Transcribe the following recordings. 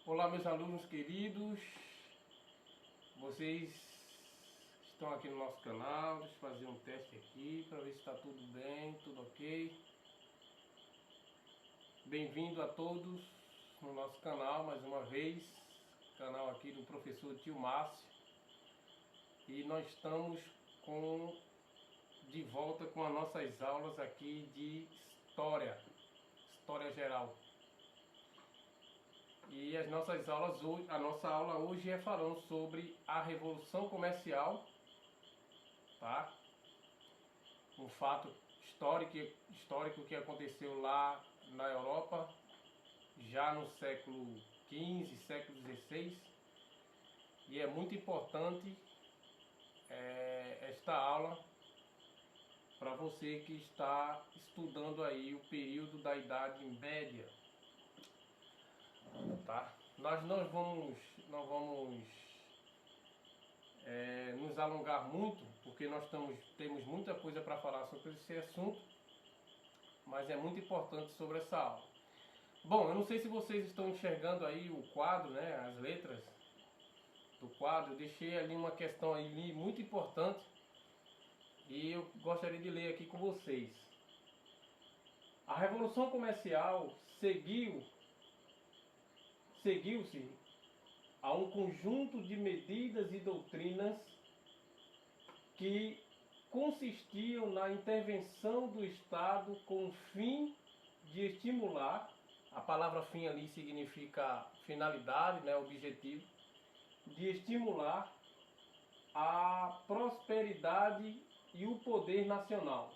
Olá, meus alunos queridos, vocês estão aqui no nosso canal. Deixa eu fazer um teste aqui para ver se está tudo bem, tudo ok. Bem-vindo a todos no nosso canal mais uma vez, canal aqui do professor Tio Márcio. E nós estamos de volta com as nossas aulas aqui de História Geral. E as nossas aulas hoje, a nossa aula hoje é falando sobre a Revolução Comercial, tá? Um fato histórico que aconteceu lá na Europa, já no século XV, século XVI. E é muito importante esta aula para você que está estudando aí o período da Idade Média. Tá? Nós não vamos nos alongar muito, porque nós temos muita coisa para falar sobre esse assunto, mas é muito importante sobre essa aula. Bom, eu não sei se vocês estão enxergando aí o quadro, né, as letras do quadro. Eu deixei ali uma questão ali muito importante e eu gostaria de ler aqui com vocês. A Revolução Comercial seguiu-se a um conjunto de medidas e doutrinas que consistiam na intervenção do Estado com o fim de estimular, a palavra fim ali significa finalidade, né, objetivo, de estimular a prosperidade e o poder nacional.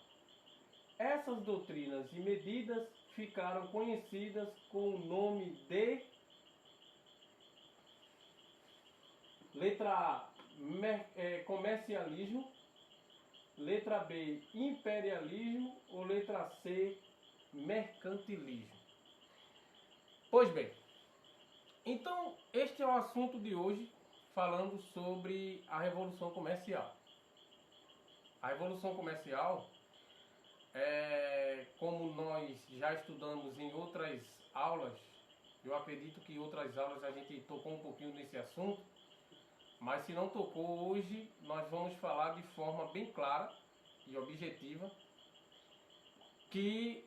Essas doutrinas e medidas ficaram conhecidas com o nome de letra A, comercialismo, letra B, imperialismo ou letra C, mercantilismo. Pois bem, então este é o assunto de hoje, falando sobre a Revolução Comercial. A Revolução Comercial, como nós já estudamos em outras aulas, eu acredito que em outras aulas a gente tocou um pouquinho nesse assunto, mas se não tocou hoje, nós vamos falar de forma bem clara e objetiva que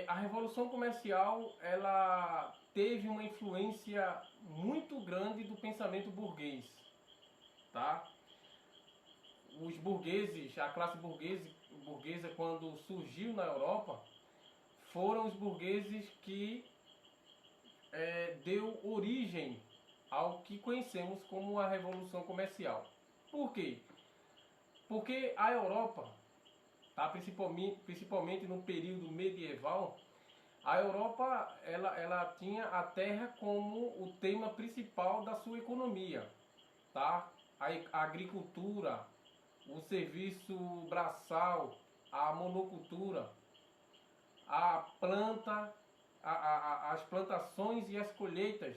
a Revolução Comercial ela teve uma influência muito grande do pensamento burguês, tá? Os burgueses, a classe burguesa quando surgiu na Europa, foram os burgueses que deu origem ao que conhecemos como a Revolução Comercial. Por quê? Porque a Europa, tá, principalmente no período medieval, a Europa ela tinha a terra como o tema principal da sua economia, tá? A agricultura, o serviço braçal, a monocultura, a planta, as plantações e as colheitas,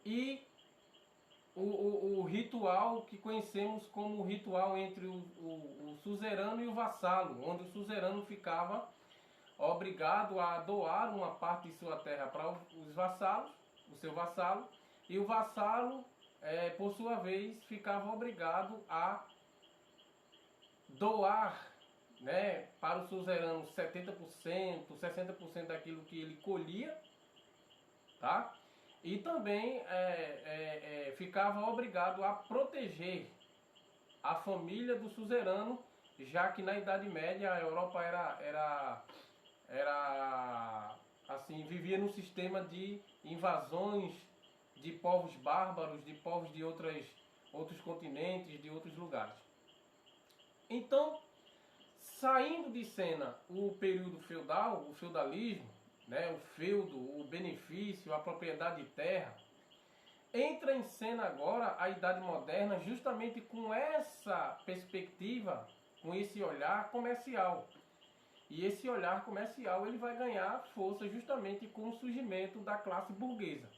e o ritual que conhecemos como o ritual entre o suzerano e o vassalo, onde o suzerano ficava obrigado a doar uma parte de sua terra para os vassalos, o seu vassalo, e o vassalo, por sua vez, ficava obrigado a doar, né, para o suzerano 70%, 60% daquilo que ele colhia, tá? E também ficava obrigado a proteger a família do suzerano, já que na Idade Média a Europa assim, vivia num sistema de invasões de povos bárbaros, de povos de outros continentes, de outros lugares. Então, saindo de cena o período feudal, o feudalismo, né, o feudo, o benefício, a propriedade de terra, entra em cena agora a Idade Moderna, justamente com essa perspectiva, com esse olhar comercial. E esse olhar comercial ele vai ganhar força justamente com o surgimento da classe burguesa,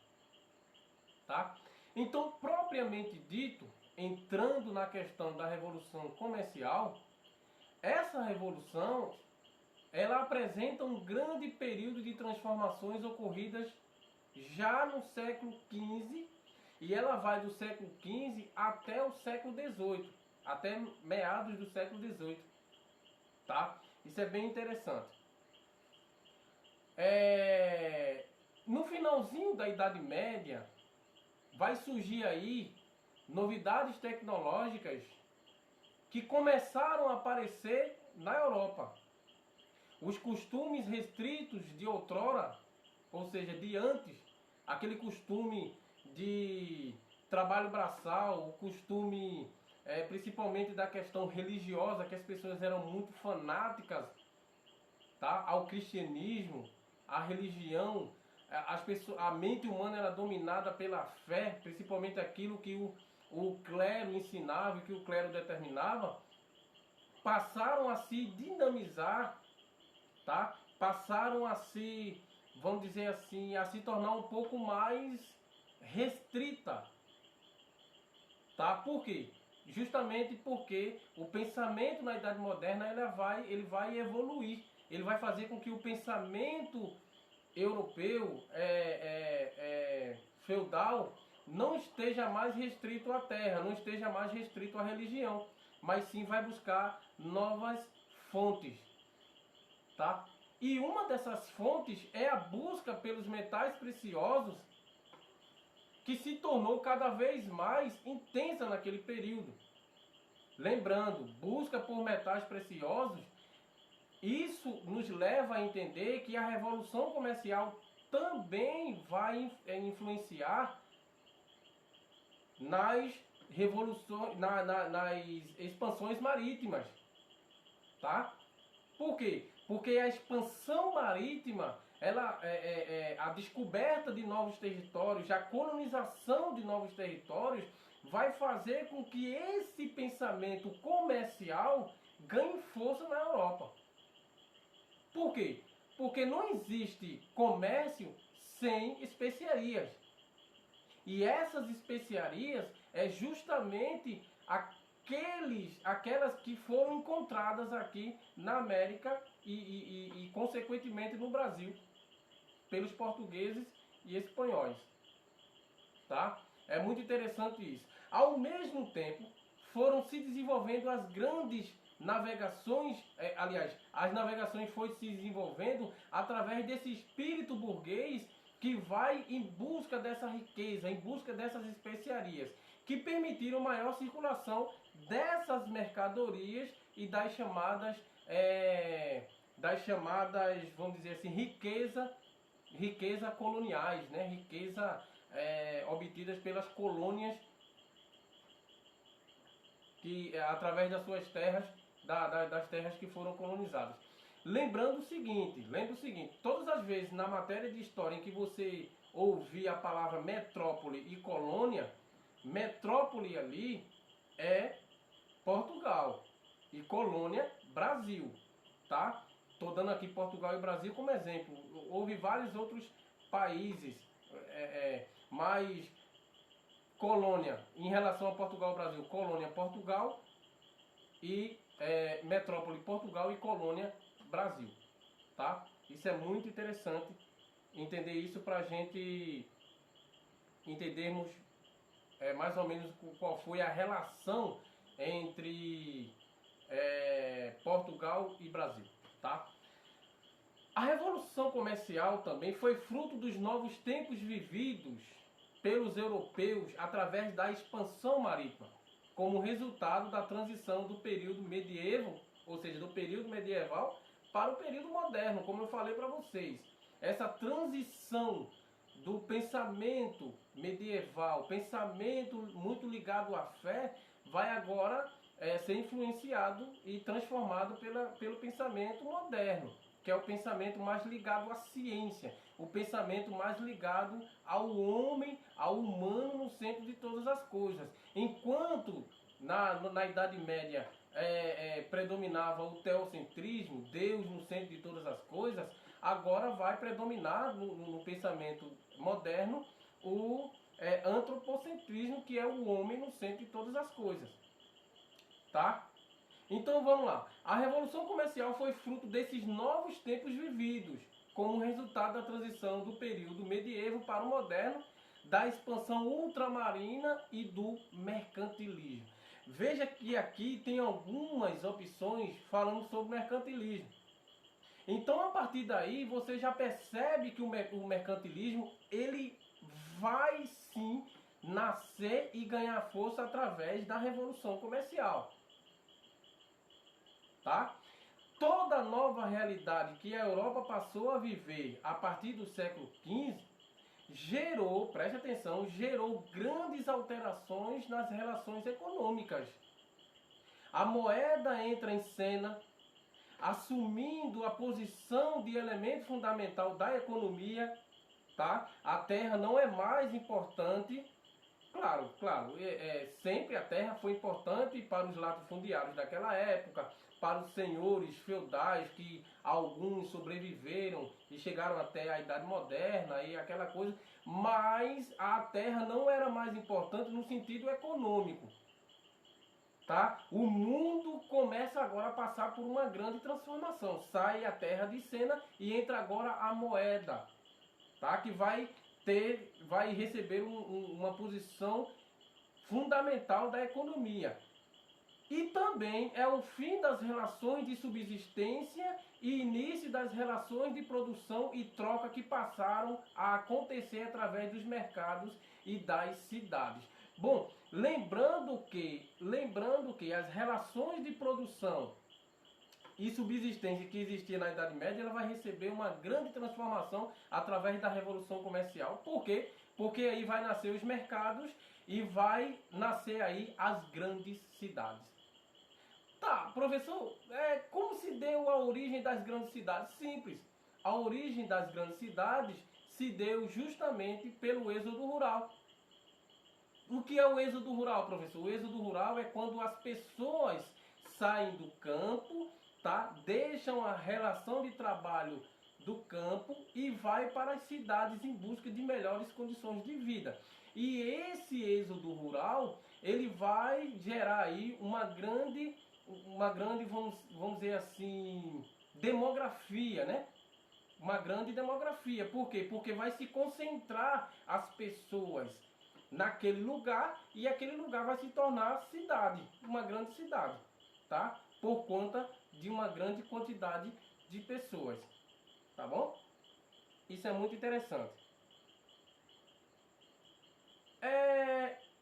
tá? Então, propriamente dito, entrando na questão da Revolução Comercial, essa revolução ela apresenta um grande período de transformações ocorridas já no século XV, e ela vai do século XV até o século XVIII, até meados do século XVIII, tá? Isso é bem interessante. No finalzinho da Idade Média, vai surgir aí novidades tecnológicas que começaram a aparecer na Europa. Os costumes restritos de outrora, ou seja, de antes, aquele costume de trabalho braçal, o costume principalmente da questão religiosa, que as pessoas eram muito fanáticas, tá, ao cristianismo, à religião, a mente humana era dominada pela fé, principalmente aquilo que o clero ensinava e que o clero determinava, passaram a se dinamizar, tá? Passaram a se, vamos dizer assim, a se tornar um pouco mais restrita, tá? Por quê? Justamente porque o pensamento na Idade Moderna ele vai evoluir, ele vai fazer com que o pensamento europeu feudal não esteja mais restrito à terra, não esteja mais restrito à religião, mas sim vai buscar novas fontes, tá? E uma dessas fontes é a busca pelos metais preciosos, que se tornou cada vez mais intensa naquele período. Lembrando, busca por metais preciosos, isso nos leva a entender que a revolução comercial também vai influenciar nas revoluções, nas expansões marítimas, tá? Por quê? Porque a expansão marítima, a descoberta de novos territórios, a colonização de novos territórios, vai fazer com que esse pensamento comercial ganhe força na Europa. Por quê? Porque não existe comércio sem especiarias. E essas especiarias é justamente aquelas que foram encontradas aqui na América e consequentemente no Brasil, pelos portugueses e espanhóis. Tá? É muito interessante isso. Ao mesmo tempo, foram se desenvolvendo as grandes navegações, as navegações foram se desenvolvendo através desse espírito burguês que vai em busca dessa riqueza, em busca dessas especiarias, que permitiram maior circulação dessas mercadorias e das chamadas, vamos dizer assim, riqueza coloniais, né? Riqueza obtidas pelas colônias que através das suas terras, das terras que foram colonizadas. Lembrando o seguinte, todas as vezes na matéria de história em que você ouvir a palavra metrópole e colônia, metrópole ali é Portugal e colônia Brasil, tá? Estou dando aqui Portugal e Brasil como exemplo. Houve vários outros países, mas colônia em relação a Portugal e Brasil, colônia Portugal e metrópole Portugal e colônia Brasil, tá? Isso é muito interessante entender isso para a gente entendermos mais ou menos qual foi a relação entre Portugal e Brasil, tá? A Revolução Comercial também foi fruto dos novos tempos vividos pelos europeus através da expansão marítima, como resultado da transição do período medieval, ou seja, do período medieval para o período moderno, como eu falei para vocês. Essa transição do pensamento medieval, pensamento muito ligado à fé, vai agora ser influenciado e transformado pelo pensamento moderno, que é o pensamento mais ligado à ciência, o pensamento mais ligado ao homem, ao humano no centro de todas as coisas. Enquanto na Idade Média predominava o teocentrismo, Deus no centro de todas as coisas, agora vai predominar no pensamento moderno o antropocentrismo, que é o homem no centro de todas as coisas. Tá? Então vamos lá. A Revolução Comercial foi fruto desses novos tempos vividos, como resultado da transição do período medievo para o moderno, da expansão ultramarina e do mercantilismo. Veja que aqui tem algumas opções falando sobre mercantilismo. Então, a partir daí, você já percebe que o mercantilismo ele vai sim nascer e ganhar força através da Revolução Comercial. Tá? Toda nova realidade que a Europa passou a viver a partir do século XV gerou, preste atenção, gerou grandes alterações nas relações econômicas. A moeda entra em cena, assumindo a posição de elemento fundamental da economia, tá? A terra não é mais importante. Claro, sempre a terra foi importante para os latifundiários daquela época, para os senhores feudais, que alguns sobreviveram e chegaram até a Idade Moderna e aquela coisa, mas a terra não era mais importante no sentido econômico. Tá? O mundo começa agora a passar por uma grande transformação. Sai a terra de cena e entra agora a moeda, tá? Que vai receber uma posição fundamental da economia. E também é o fim das relações de subsistência e início das relações de produção e troca que passaram a acontecer através dos mercados e das cidades. Bom, lembrando que as relações de produção e subsistência que existia na Idade Média, ela vai receber uma grande transformação através da Revolução Comercial. Por quê? Porque aí vai nascer os mercados e vai nascer aí as grandes cidades. Tá, professor, como se deu a origem das grandes cidades? Simples. A origem das grandes cidades se deu justamente pelo êxodo rural. O que é o êxodo rural, professor? O êxodo rural é quando as pessoas saem do campo, tá? Deixam a relação de trabalho do campo e vai para as cidades em busca de melhores condições de vida. E esse êxodo rural, ele vai gerar aí uma grande, vamos dizer assim, demografia, né? Uma grande demografia. Por quê? Porque vai se concentrar as pessoas naquele lugar e aquele lugar vai se tornar cidade, uma grande cidade, tá? Por conta de uma grande quantidade de pessoas, tá bom? Isso é muito interessante.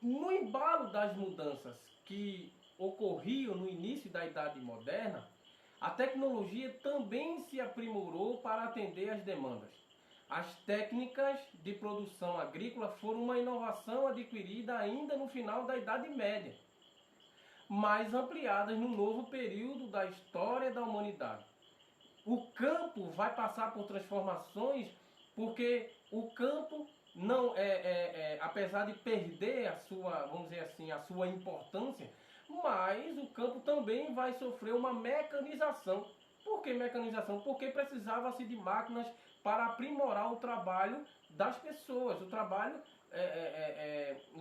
No embalo das mudanças que ocorriam no início da Idade Moderna, a tecnologia também se aprimorou para atender às demandas. As técnicas de produção agrícola foram uma inovação adquirida ainda no final da Idade Média, mas ampliadas no novo período da história da humanidade. O campo vai passar por transformações porque o campo não apesar de perder a sua, vamos dizer assim, a sua importância, mas o campo também vai sofrer uma mecanização. Por que mecanização? Porque precisava-se de máquinas para aprimorar o trabalho das pessoas, o trabalho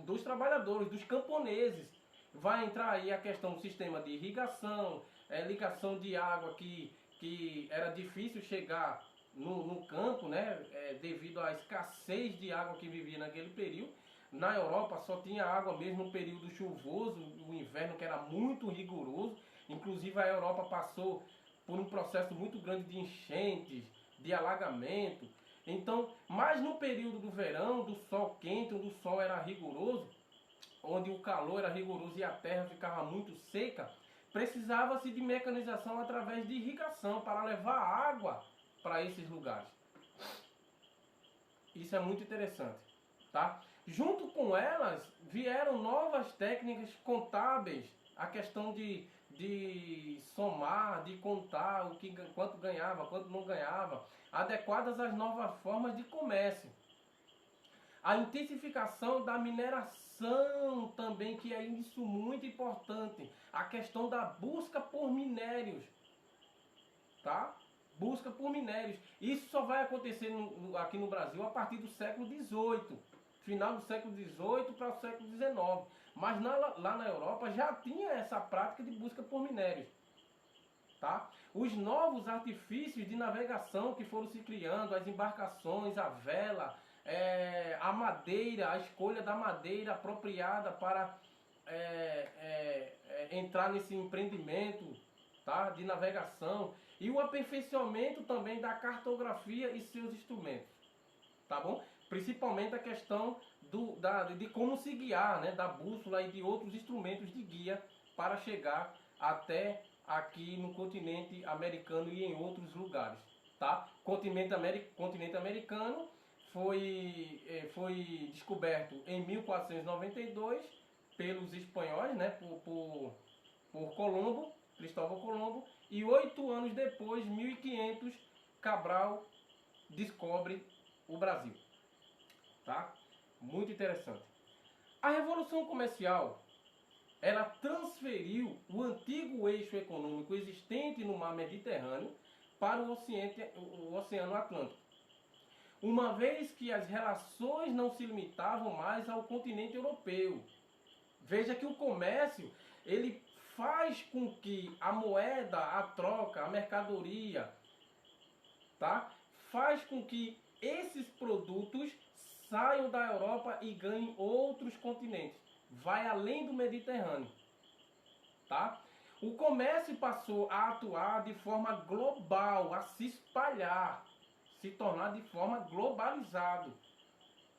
dos trabalhadores, dos camponeses. Vai entrar aí a questão do sistema de irrigação, ligação de água que era difícil chegar no campo, né? Devido à escassez de água que vivia naquele período. Na Europa só tinha água mesmo no período chuvoso, o inverno que era muito rigoroso. Inclusive a Europa passou por um processo muito grande de enchentes, de alagamento. Então, mas no período do verão, do sol quente, onde o sol era rigoroso, onde o calor era rigoroso e a terra ficava muito seca, precisava-se de mecanização através de irrigação para levar água para esses lugares. Isso é muito interessante, tá? Junto com elas vieram novas técnicas contábeis, a questão de somar, de contar quanto ganhava, quanto não ganhava, adequadas às novas formas de comércio. A intensificação da mineração também, que é isso muito importante. A questão da busca por minérios, tá? Busca por minérios. Isso só vai acontecer aqui no Brasil a partir do século XVIII. Final do século XVIII para o século XIX. Mas lá na Europa já tinha essa prática de busca por minérios. tá? Os novos artifícios de navegação que foram se criando, as embarcações, a vela, a madeira, a escolha da madeira apropriada para entrar nesse empreendimento, tá? De navegação, e o aperfeiçoamento também da cartografia e seus instrumentos, tá bom? Principalmente a questão de como se guiar, né? Da bússola e de outros instrumentos de guia para chegar até aqui no continente americano e em outros lugares, tá? Continente americano foi descoberto em 1492 pelos espanhóis, né? Por Colombo, Cristóvão Colombo, e 8 anos depois, 1500, Cabral descobre o Brasil, tá? Muito interessante. A Revolução Comercial, ela transferiu o antigo eixo econômico existente no mar Mediterrâneo para o Oceano Atlântico, uma vez que as relações não se limitavam mais ao continente europeu. Veja que o comércio, ele faz com que a moeda, a troca, a mercadoria, tá? Faz com que esses produtos saiam da Europa e ganhem outros continentes. Vai além do Mediterrâneo, tá? O comércio passou a atuar de forma global, a se espalhar, se tornar de forma globalizado,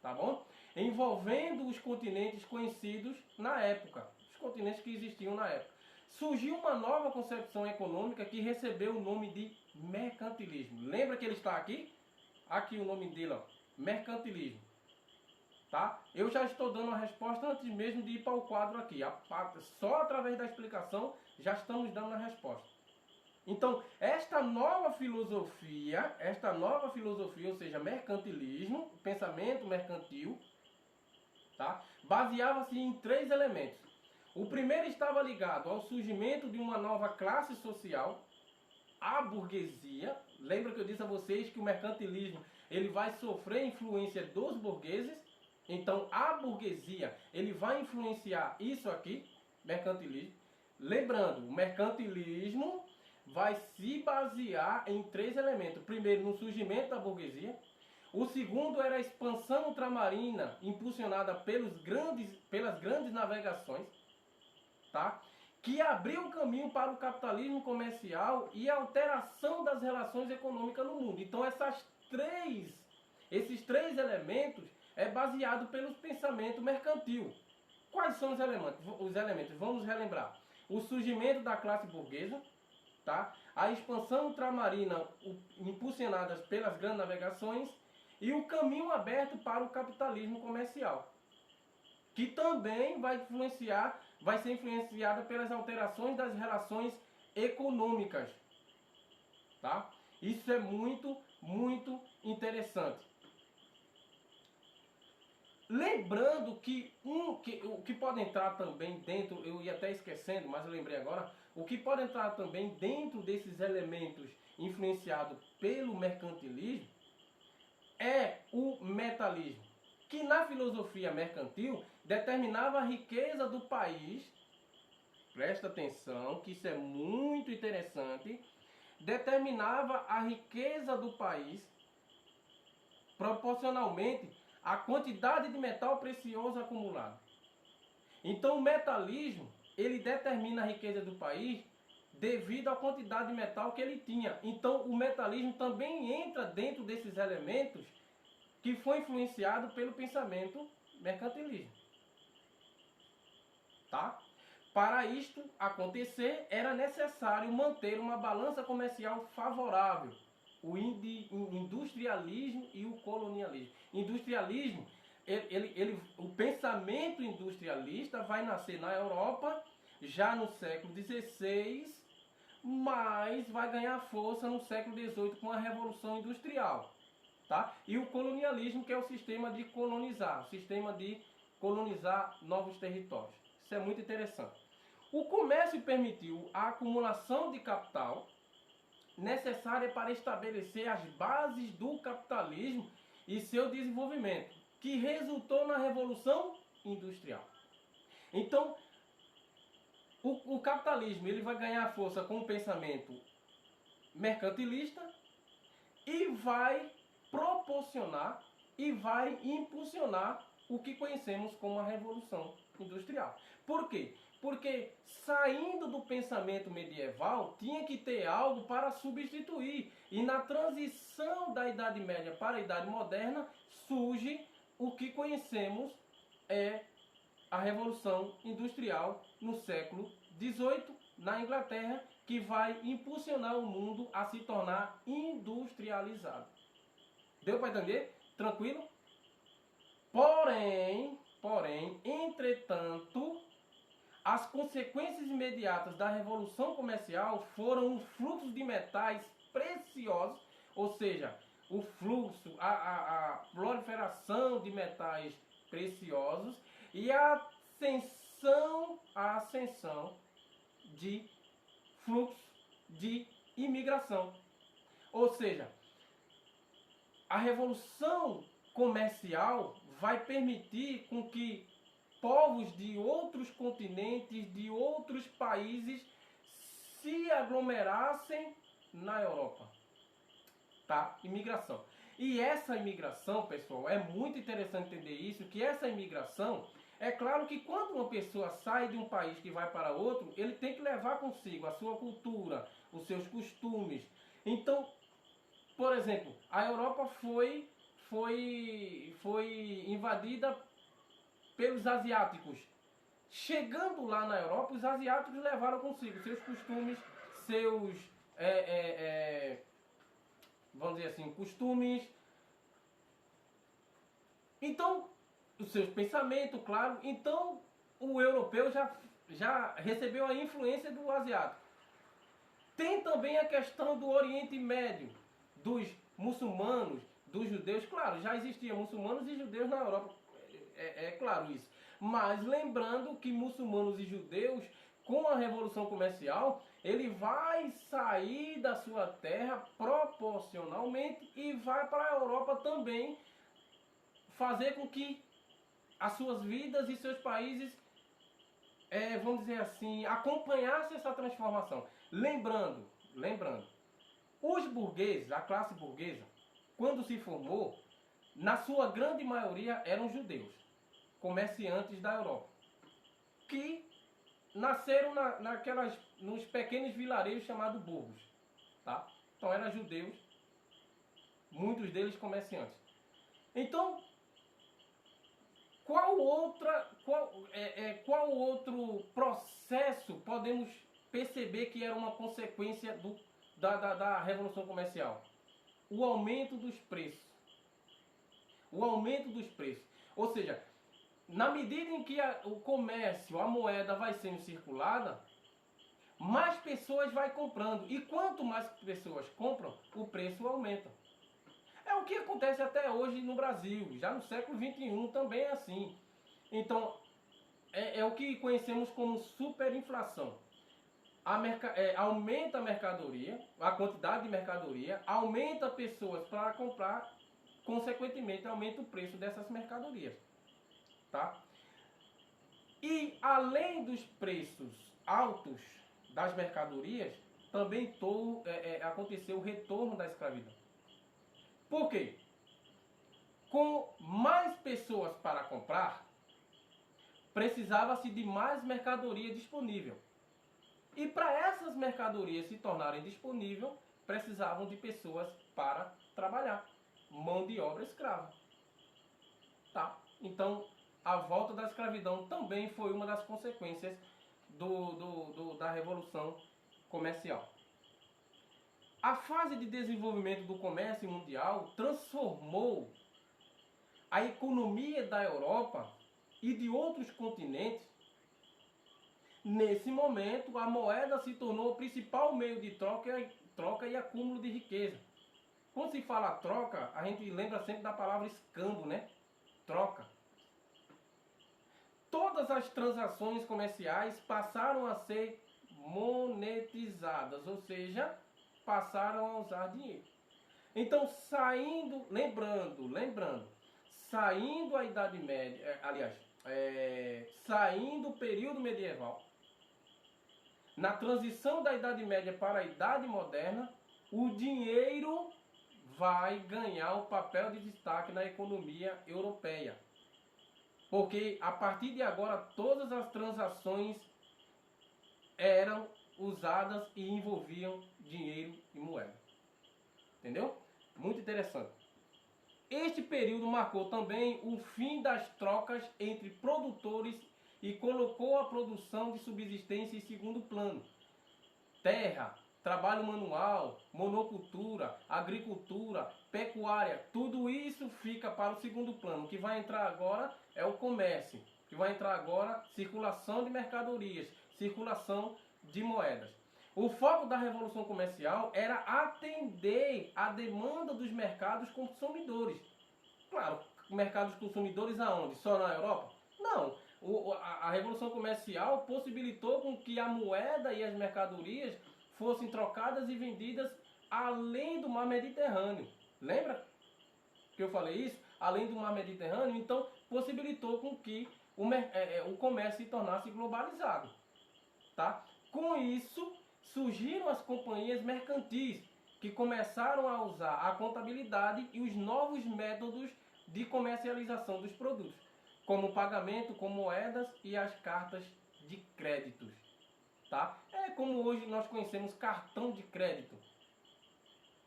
tá bom? Envolvendo os continentes conhecidos na época, os continentes que existiam na época. Surgiu uma nova concepção econômica que recebeu o nome de mercantilismo. Lembra que ele está aqui? Aqui o nome dele, ó, mercantilismo. Tá? Eu já estou dando a resposta antes mesmo de ir para o quadro aqui. Só através da explicação já estamos dando a resposta. Então, esta nova filosofia, ou seja, mercantilismo, pensamento mercantil, tá? Baseava-se em 3 elementos. O primeiro estava ligado ao surgimento de uma nova classe social, a burguesia. Lembra que eu disse a vocês que o mercantilismo ele vai sofrer influência dos burgueses? Então, a burguesia, ele vai influenciar isso aqui, mercantilismo. Lembrando, o mercantilismo vai se basear em 3 elementos. Primeiro, no surgimento da burguesia. O segundo era a expansão ultramarina, impulsionada pelas grandes navegações, tá? Que abriu o caminho para o capitalismo comercial e a alteração das relações econômicas no mundo. Então, esses três elementos é baseado pelo pensamento mercantil. Quais são os elementos? Vamos relembrar. O surgimento da classe burguesa, tá? A expansão ultramarina impulsionadas pelas grandes navegações e o caminho aberto para o capitalismo comercial, que também vai ser influenciada pelas alterações das relações econômicas, tá? Isso é muito, muito interessante. Lembrando que o que pode entrar também dentro, eu ia até esquecendo, mas eu lembrei agora, o que pode entrar também dentro desses elementos influenciados pelo mercantilismo é o metalismo, que na filosofia mercantil determinava a riqueza do país. Presta atenção que isso é muito interessante. Determinava a riqueza do país proporcionalmente à quantidade de metal precioso acumulado. Então o metalismo, ele determina a riqueza do país devido à quantidade de metal que ele tinha. Então o metalismo também entra dentro desses elementos que foi influenciado pelo pensamento mercantilismo. Tá? Para isto acontecer, era necessário manter uma balança comercial favorável, o industrialismo e o colonialismo. Industrialismo, o pensamento industrialista vai nascer na Europa já no século XVI, mas vai ganhar força no século XVIII com a Revolução Industrial. Tá? E o colonialismo, que é o sistema de colonizar novos territórios. Isso é muito interessante. O comércio permitiu a acumulação de capital necessária para estabelecer as bases do capitalismo e seu desenvolvimento, que resultou na Revolução Industrial. Então, o capitalismo ele vai ganhar força com o pensamento mercantilista e vai proporcionar e vai impulsionar o que conhecemos como a Revolução Industrial. Por quê? Porque saindo do pensamento medieval, tinha que ter algo para substituir. E na transição da Idade Média para a Idade Moderna, surge o que conhecemos a Revolução Industrial no século XVIII, na Inglaterra, que vai impulsionar o mundo a se tornar industrializado. Deu para entender? Tranquilo? Porém, entretanto, as consequências imediatas da Revolução Comercial foram o fluxo de metais preciosos, ou seja, o fluxo, a proliferação de metais preciosos e a ascensão de fluxo de imigração. Ou seja, a Revolução Comercial vai permitir com que povos de outros continentes, de outros países, se aglomerassem na Europa. Tá? Imigração. E essa imigração, pessoal, é muito interessante entender isso, que essa imigração, é claro que quando uma pessoa sai de um país que vai para outro, ele tem que levar consigo a sua cultura, os seus costumes. Então, por exemplo, a Europa foi invadida pelos asiáticos. Chegando lá na Europa, os asiáticos levaram consigo seus costumes, seus, vamos dizer assim, costumes. Então, os seus pensamentos, claro. Então, o europeu já recebeu a influência do asiático. Tem também a questão do Oriente Médio, dos muçulmanos, dos judeus. Claro, já existiam muçulmanos e judeus na Europa, é claro isso. Mas lembrando que muçulmanos e judeus, com a Revolução Comercial, ele vai sair da sua terra proporcionalmente e vai para a Europa também fazer com que as suas vidas e seus países, vamos dizer assim, acompanhassem essa transformação. Lembrando, os burgueses, a classe burguesa, quando se formou, na sua grande maioria eram judeus, comerciantes da Europa, que nasceram nos pequenos vilarejos chamados burgos. Tá? Então eram judeus, muitos deles comerciantes. Então, qual outro processo podemos perceber que era uma consequência da Revolução Comercial? O aumento dos preços. O aumento dos preços. Ou seja, na medida em que o comércio, a moeda vai sendo circulada, mais pessoas vai comprando. E quanto mais pessoas compram, o preço aumenta. É o que acontece até hoje no Brasil. Já no século XXI também é assim. Então, é o que conhecemos como superinflação. Aumenta a mercadoria, a quantidade de mercadoria, aumenta pessoas para comprar, consequentemente aumenta o preço dessas mercadorias. Tá? E além dos preços altos das mercadorias, também aconteceu o retorno da escravidão. Por quê? Com mais pessoas para comprar, precisava-se de mais mercadoria disponível. E para essas mercadorias se tornarem disponíveis, precisavam de pessoas para trabalhar. Mão de obra escrava. Tá? Então, a volta da escravidão também foi uma das consequências da Revolução Comercial. A fase de desenvolvimento do comércio mundial transformou a economia da Europa e de outros continentes. Nesse momento, a moeda se tornou o principal meio de troca e acúmulo de riqueza. Quando se fala troca, a gente lembra sempre da palavra escambo, né? Troca. Todas as transações comerciais passaram a ser monetizadas, ou seja, passaram a usar dinheiro. Então, saindo a Idade Média, saindo o período medieval, na transição da Idade Média para a Idade Moderna, o dinheiro vai ganhar um papel de destaque na economia europeia. Porque a partir de agora todas as transações eram usadas e envolviam dinheiro e moeda. Entendeu? Muito interessante. Este período marcou também o fim das trocas entre produtores e colocou a produção de subsistência em segundo plano. Terra, trabalho manual, monocultura, agricultura, pecuária, tudo isso fica para o segundo plano. O que vai entrar agora é o comércio, o que vai entrar agora circulação de mercadorias, circulação de moedas. O foco da Revolução Comercial era atender a demanda dos mercados consumidores. Claro, mercados consumidores aonde? Só na Europa? Não. A Revolução Comercial possibilitou com que a moeda e as mercadorias fossem trocadas e vendidas além do mar Mediterrâneo. Lembra que eu falei isso? Além do mar Mediterrâneo, então possibilitou com que o comércio se tornasse globalizado. Tá? Com isso, surgiram as companhias mercantis, que começaram a usar a contabilidade e os novos métodos de comercialização dos produtos, como pagamento com moedas e as cartas de créditos. Tá? É como hoje nós conhecemos cartão de crédito.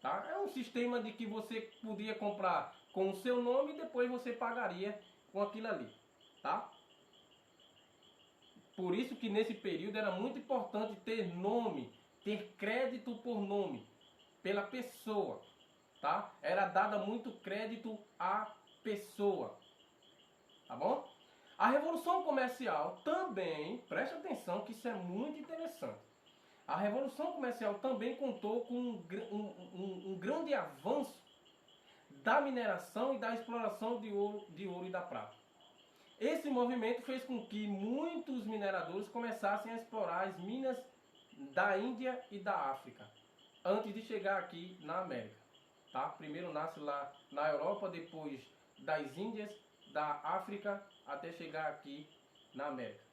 Tá? É um sistema de que você podia comprar com o seu nome e depois você pagaria com aquilo ali. Tá? Por isso que nesse período era muito importante ter nome, ter crédito por nome, pela pessoa. Tá? Era dada muito crédito à pessoa. Tá bom? A Revolução Comercial também, preste atenção que isso é muito interessante. A Revolução Comercial também contou com um grande avanço da mineração e da exploração de ouro e da prata. Esse movimento fez com que muitos mineradores começassem a explorar as minas da Índia e da África, antes de chegar aqui na América. Tá? Primeiro nasce lá na Europa, depois das Índias, da África, até chegar aqui na América.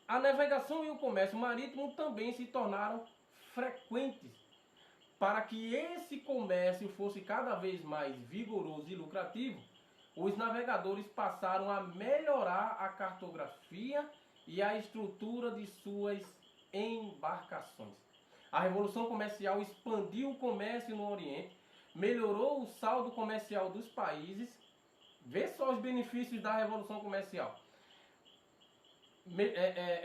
A navegação e o comércio marítimo também se tornaram frequentes. Para que esse comércio fosse cada vez mais vigoroso e lucrativo, os navegadores passaram a melhorar a cartografia e a estrutura de suas embarcações. A Revolução Comercial expandiu o comércio no Oriente, melhorou o saldo comercial dos países. Vê só os benefícios da Revolução Comercial.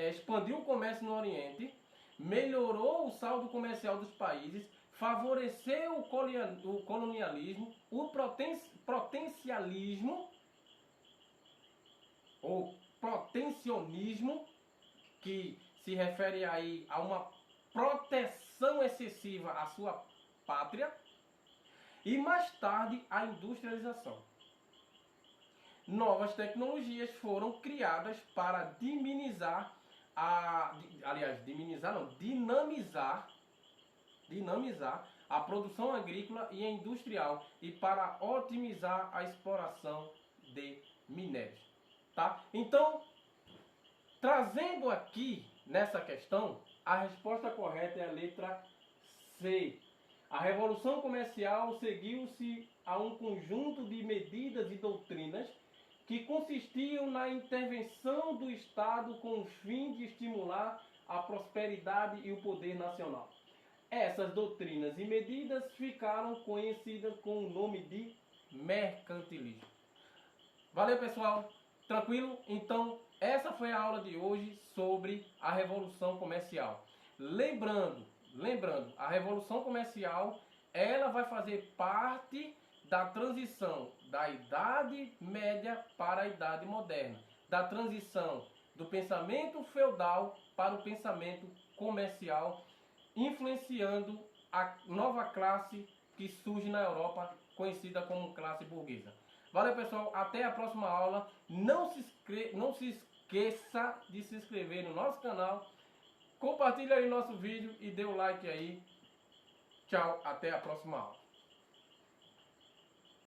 Expandiu o comércio no Oriente, melhorou o saldo comercial dos países, favoreceu o colonialismo, o potencialismo, ou protecionismo, que se refere aí a uma proteção excessiva à sua pátria, e mais tarde a industrialização. Novas tecnologias foram criadas para dinamizar a produção agrícola e industrial e para otimizar a exploração de minérios. Tá? Então, trazendo aqui nessa questão, a resposta correta é a letra C. A Revolução Comercial seguiu-se a um conjunto de medidas e doutrinas que consistiam na intervenção do Estado com o fim de estimular a prosperidade e o poder nacional. Essas doutrinas e medidas ficaram conhecidas com o nome de mercantilismo. Valeu, pessoal? Tranquilo? Então, essa foi a aula de hoje sobre a Revolução Comercial. Lembrando, a Revolução Comercial, ela vai fazer parte da transição da Idade Média para a Idade Moderna, da transição do pensamento feudal para o pensamento comercial, influenciando a nova classe que surge na Europa, conhecida como classe burguesa. Valeu, pessoal, até a próxima aula. Não se esqueça de se inscrever no nosso canal, compartilhe aí nosso vídeo e dê o like aí. Tchau, até a próxima aula.